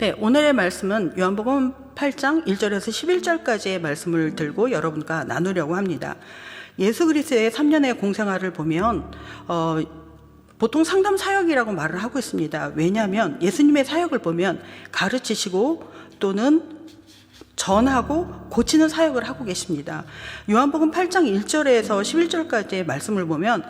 네, 오늘의 말씀은 요한복음 8장 1절에서 11절까지의 말씀을 들고 여러분과 나누려고 합니다. 예수 그리스도의 3년의 공생활을 보면 보통 상담 사역이라고 말을 하고 있습니다. 왜냐하면 예수님의 사역을 보면 가르치시고 또는 전하고 고치는 사역을 하고 계십니다. 요한복음 8장 1절에서 11절까지의 말씀을 보면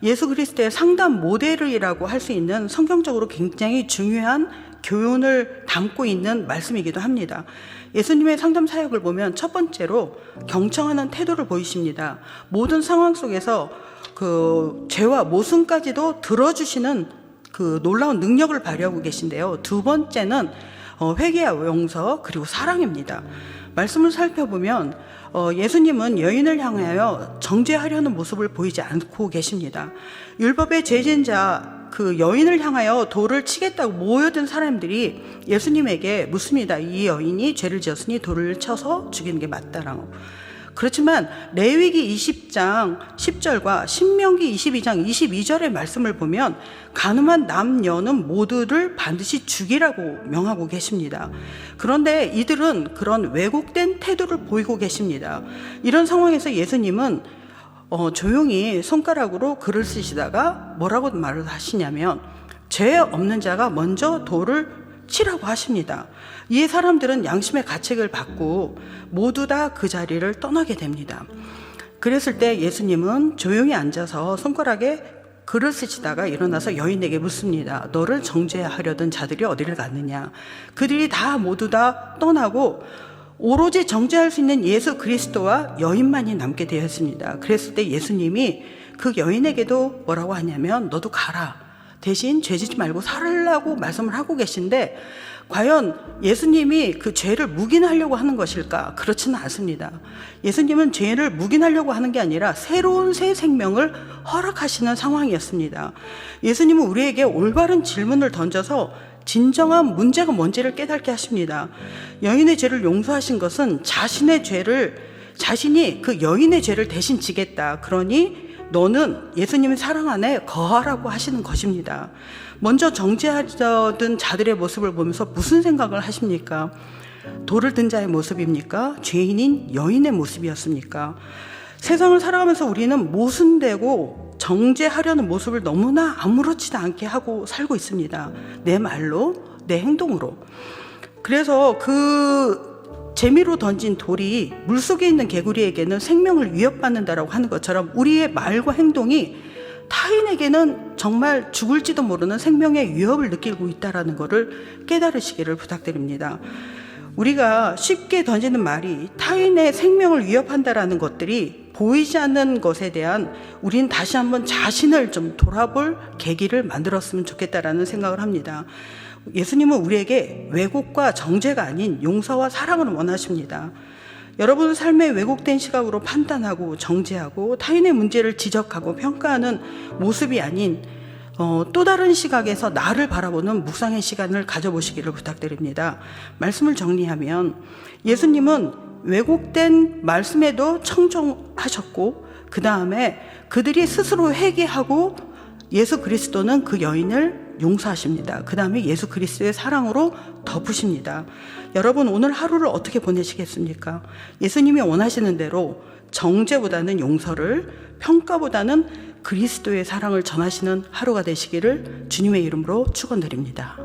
예수 그리스도의 상담 모델이라고 할 수 있는 성경적으로 굉장히 중요한 교훈을 담고 있는 말씀이기도 합니다. 예수님의 상담 사역을 보면 첫 번째로 경청하는 태도를 보이십니다. 모든 상황 속에서 그 죄와 모순까지도 들어주시는 그 놀라운 능력을 발휘하고 계신데요. 두 번째는 회개와 용서 그리고 사랑입니다. 말씀을 살펴보면 예수님은 여인을 향하여 정죄하려는 모습을 보이지 않고 계십니다. 율법의 죄진자 그 여인을 향하여 돌을 치겠다고 모여든 사람들이 예수님에게 묻습니다. 이 여인이 죄를 지었으니 돌을 쳐서 죽이는 게 맞다라고. 그렇지만 레위기 20장 10절과 신명기 22장 22절의 말씀을 보면 간음한 남녀는 모두를 반드시 죽이라고 명하고 계십니다. 그런데 이들은 그런 왜곡된 태도를 보이고 계십니다. 이런 상황에서 예수님은 조용히 손가락으로 글을 쓰시다가 뭐라고 말을 하시냐면 죄 없는 자가 먼저 돌을 치라고 하십니다. 이 사람들은 양심의 가책을 받고 모두 다 그 자리를 떠나게 됩니다. 그랬을 때 예수님은 조용히 앉아서 손가락에 글을 쓰시다가 일어나서 여인에게 묻습니다. 너를 정죄하려던 자들이 어디를 갔느냐? 그들이 다 모두 다 떠나고 오로지 정죄할 수 있는 예수 그리스도와 여인만이 남게 되었습니다. 그랬을 때 예수님이 그 여인에게도 뭐라고 하냐면 너도 가라. 대신 죄 짓지 말고 살라고 말씀을 하고 계신데 과연 예수님이 그 죄를 묵인하려고 하는 것일까? 그렇지는 않습니다. 예수님은 죄를 묵인하려고 하는 게 아니라 새로운 새 생명을 허락하시는 상황이었습니다. 예수님은 우리에게 올바른 질문을 던져서 진정한 문제가 뭔지를 깨닫게 하십니다. 여인의 죄를 용서하신 것은 자신이 그 여인의 죄를 대신 지겠다. 그러니 너는 예수님의 사랑 안에 거하라고 하시는 것입니다. 먼저 정죄하던 자들의 모습을 보면서 무슨 생각을 하십니까? 돌을 든 자의 모습입니까? 죄인인 여인의 모습이었습니까? 세상을 살아가면서 우리는 모순되고 정죄하려는 모습을 너무나 아무렇지도 않게 하고 살고 있습니다. 내 말로, 내 행동으로. 그래서 그 재미로 던진 돌이 물속에 있는 개구리에게는 생명을 위협받는다라고 하는 것처럼 우리의 말과 행동이 타인에게는 정말 죽을지도 모르는 생명의 위협을 느끼고 있다는 것을 깨달으시기를 부탁드립니다. 우리가 쉽게 던지는 말이 타인의 생명을 위협한다라는 것들이 보이지 않는 것에 대한 우리는 다시 한번 자신을 좀 돌아볼 계기를 만들었으면 좋겠다라는 생각을 합니다. 예수님은 우리에게 왜곡과 정죄가 아닌 용서와 사랑을 원하십니다. 여러분 삶의 왜곡된 시각으로 판단하고 정죄하고 타인의 문제를 지적하고 평가하는 모습이 아닌 또 다른 시각에서 나를 바라보는 묵상의 시간을 가져보시기를 부탁드립니다. 말씀을 정리하면 예수님은 왜곡된 말씀에도 청정하셨고 그 다음에 그들이 스스로 회개하고 예수 그리스도는 그 여인을 용서하십니다. 그 다음에 예수 그리스도의 사랑으로 덮으십니다. 여러분 오늘 하루를 어떻게 보내시겠습니까? 예수님이 원하시는 대로 정죄보다는 용서를, 평가보다는 그리스도의 사랑을 전하시는 하루가 되시기를 주님의 이름으로 축원드립니다.